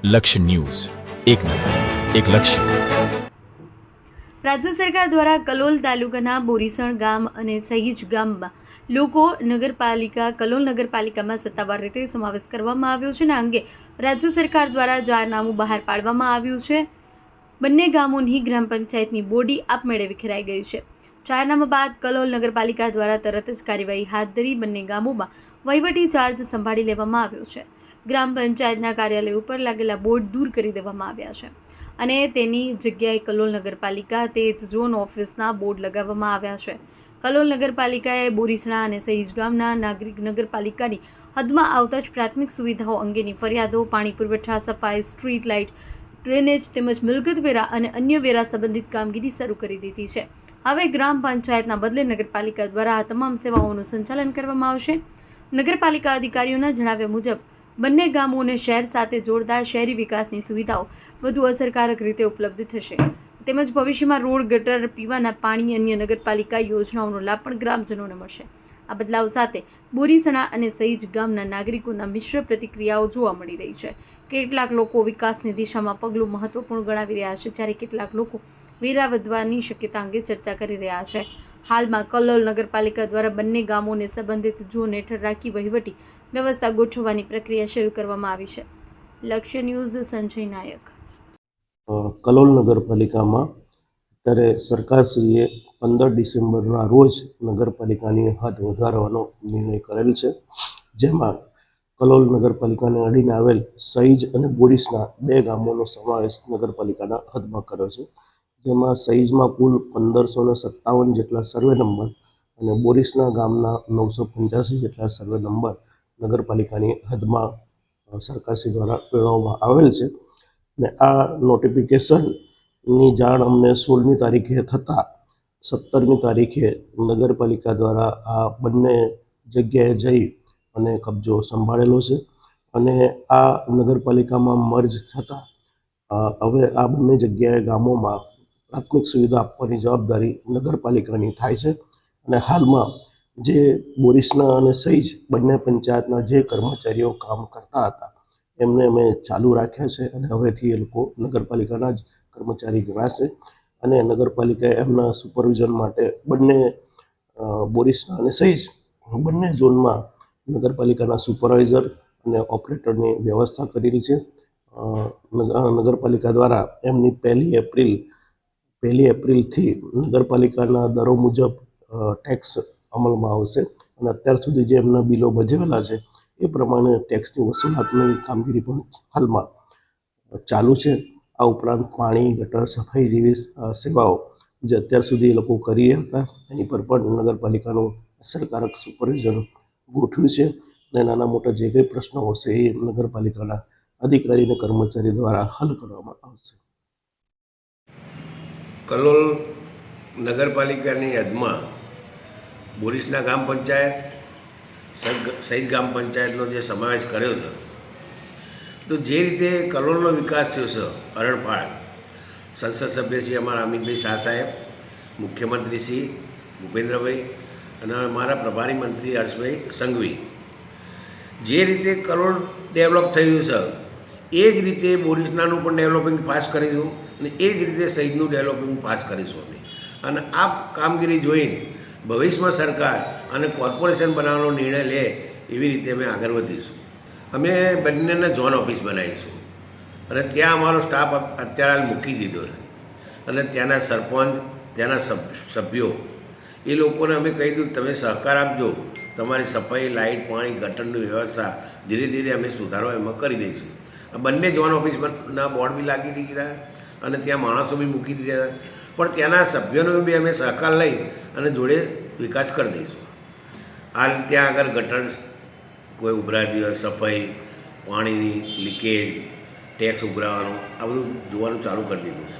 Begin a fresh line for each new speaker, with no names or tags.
લક્ષ્ય ન્યૂઝ, એક નજર, એક લક્ષ્ય.
રાજ્ય સરકાર દ્વારા કલોલ તાલુકાના બોરીસણ ગામ અને સહીજ ગામમાં લોકો કલોલ નગરપાલિકામાં સત્તાવાર રીતે સમાવેશ કરવામાં આવ્યો છે અને આ અંગે રાજ્ય સરકાર દ્વારા જાહેરનામું બહાર પાડવામાં આવ્યું છે. બંને ગામોની ગ્રામ પંચાયતની બોડી આપમેળે વિખેરાઈ ગઈ છે. જાહેરનામા બાદ કલોલ નગરપાલિકા દ્વારા તરત જ કાર્યવાહી હાથ ધરી બંને ગામોમાં વહીવટી ચાર્જ સંભાળી લેવામાં આવ્યો છે. ગ્રામ પંચાયતના કાર્યાલય ઉપર લાગેલા બોર્ડ દૂર કરી દેવામાં આવ્યા છે અને તેની જગ્યાએ કલોલ નગરપાલિકા તેજ ઝોન ઓફિસના બોર્ડ લગાવવામાં આવ્યા છે. કલોલ નગરપાલિકાએ બોરીસણા અને સહીજ ગામના નાગરિક નગરપાલિકાની હદમાં આવતા જ પ્રાથમિક સુવિધાઓ અંગેની ફરિયાદો, પાણી પુરવઠા, સફાઈ, સ્ટ્રીટ લાઇટ, ડ્રેનેજ તેમજ મિલકત વેરા અને અન્ય વેરા સંબંધિત કામગીરી શરૂ કરી દીધી છે. હવે ગ્રામ પંચાયતના બદલે નગરપાલિકા દ્વારા આ તમામ સેવાઓનું સંચાલન કરવામાં આવશે. નગરપાલિકા અધિકારીઓના જણાવ્યા મુજબ બંને ગામોને શહેર સાથે જોડતા શહેરી વિકાસની સુવિધાઓ વધુ અસરકારક રીતે ઉપલબ્ધ થશે તેમજ ભવિષ્યમાં રોડ, ગટર, પીવાના પાણી, અન્ય નગરપાલિકા યોજનાઓનો લાભ પણ ગ્રામજનોને મળશે. આ બદલાવ સાથે બોરીસણા અને સહીજ ગામના નાગરિકોના મિશ્ર પ્રતિક્રિયાઓ જોવા મળી રહી છે. કેટલાક લોકો વિકાસની દિશામાં પગલું મહત્વપૂર્ણ ગણાવી રહ્યા છે, જ્યારે કેટલાક લોકો વેરા વધવાની શક્યતા અંગે ચર્ચા કરી રહ્યા છે. હાલમાં કલોલ નગરપાલિકા દ્વારા બંને ગામોને સંબંધિત ઝોન હેઠળ રાખી વહીવટી વ્યવસ્થા ગોઠવવાની પ્રક્રિયા શરૂ કરવામાં આવી છે. લક્ષ્ય ન્યૂઝ, સંજય નાયક.
કલોલ નગરપાલિકામાં અત્યારે સરકારશ્રીએ 15 ડિસેમ્બરના રોજ નગરપાલિકાની હદ વધારવાનો નિર્ણય કરેલ છે, જેમાં કલોલ નગરપાલિકાને અડીને આવેલ સહીજ અને બોરીસના 2 ગામોનો સમાવેશ નગરપાલિકાના હદમાં કર્યો છે. જેમાં સહીજમાં કુલ 1557 જેટલા સર્વે નંબર અને બોરીસના ગામના 985 જેટલા સર્વે નંબર નગરપાલિકાની હદમાં સરકારશ્રી દ્વારા મેળવવામાં આવેલ છે. અને આ નોટિફિકેશનની જાણ અમને 16મી તારીખે થતાં 17મી તારીખે નગરપાલિકા દ્વારા આ બંને જગ્યાએ જઈ અને કબજો સંભાળેલો છે. અને આ નગરપાલિકામાં મર્જ થતાં હવે આ બંને જગ્યાએ ગામોમાં પ્રાથમિક સુવિધા આપવાની જવાબદારી નગરપાલિકાની થાય છે. અને હાલમાં જે બોરીસના અને સહીજ બંને પંચાયતના જે કર્મચારીઓ કામ કરતા હતા એમને અમે ચાલુ રાખ્યા છે અને હવેથી એ લોકો નગરપાલિકાના જ કર્મચારી ગણાશે. અને નગરપાલિકાએ એમના સુપરવિઝન માટે બંને બોરીસના અને સહીજ બંને ઝોનમાં નગરપાલિકાના સુપરવાઇઝર અને ઓપરેટરની વ્યવસ્થા કરેલી છે. નગરપાલિકા દ્વારા એમની 1 એપ્રિલથી નગરપાલિકાના દરો મુજબ ટેક્સ અમલમાં આવશે અને અત્યાર સુધી જે એમના બિલો ભજવેલા છે એ પ્રમાણે ટેક્સની વસૂલાતની કામગીરી પણ હાલમાં ચાલુ છે. આ ઉપરાંત પાણી, ગટર, સફાઈ જેવી સેવાઓ જે અત્યાર સુધી એ લોકો કરી હતા એની પર પણ નગરપાલિકાનું અસરકારક સુપરવિઝન ગોઠવ્યું છે. અને નાના મોટા જે કંઈ પ્રશ્નો હશે એ નગરપાલિકાના અધિકારી અને કર્મચારી દ્વારા હલ કરવામાં આવશે.
કલોલ નગરપાલિકાની હદમાં બોરીસના ગ્રામ પંચાયત, સહીજ ગ્રામ પંચાયતનો જે સમાવેશ કર્યો છે, તો જે રીતે કલોલનો વિકાસ થયો છે હરણફાળ, સંસદ સભ્ય શ્રી અમારા અમિતભાઈ શાહ સાહેબ, મુખ્યમંત્રી શ્રી ભૂપેન્દ્રભાઈ અને અમારા પ્રભારી મંત્રી હર્ષભાઈ સંઘવી, જે રીતે કલોલ ડેવલપ થયું છે એ જ રીતે બોરીસનાનું પણ ડેવલપિંગ પાસ કરીશું અને એ જ રીતે સહીજનું ડેવલપિંગ પાસ કરીશું અમે. અને આ કામગીરી જોઈને ભવિષ્યમાં સરકાર અને કોર્પોરેશન બનાવવાનો નિર્ણય લે એવી રીતે અમે આગળ વધીશું. અમે બંનેને ઝોન ઓફિસ બનાવીશું અને ત્યાં અમારો સ્ટાફ અત્યારે હાલ મૂકી દીધો છે. અને ત્યાંના સરપંચ, ત્યાંના સભ્યો એ લોકોને અમે કહી દીધું તમે સહકાર આપજો, તમારી સફાઈ, લાઇટ, પાણી, ગટરની વ્યવસ્થા ધીરે ધીરે અમે સુધારો એમાં કરી દઈશું. આ બંને ઝોન ઓફિસના બોર્ડ બી લાગી દીધા અને ત્યાં માણસો બી મૂકી દીધા, પણ ત્યાંના સભ્યોનો બી અમે સહકાર લઈ અને જોડે વિકાસ કરી દઈશું. હાલ ત્યાં આગળ ગટર કોઈ ઉભરાતી હોય, સફાઈ, પાણીની લીકેજ, ટેક્સ ઉભરાવાનું આ બધું જોવાનું ચાલુ કરી દીધું છે.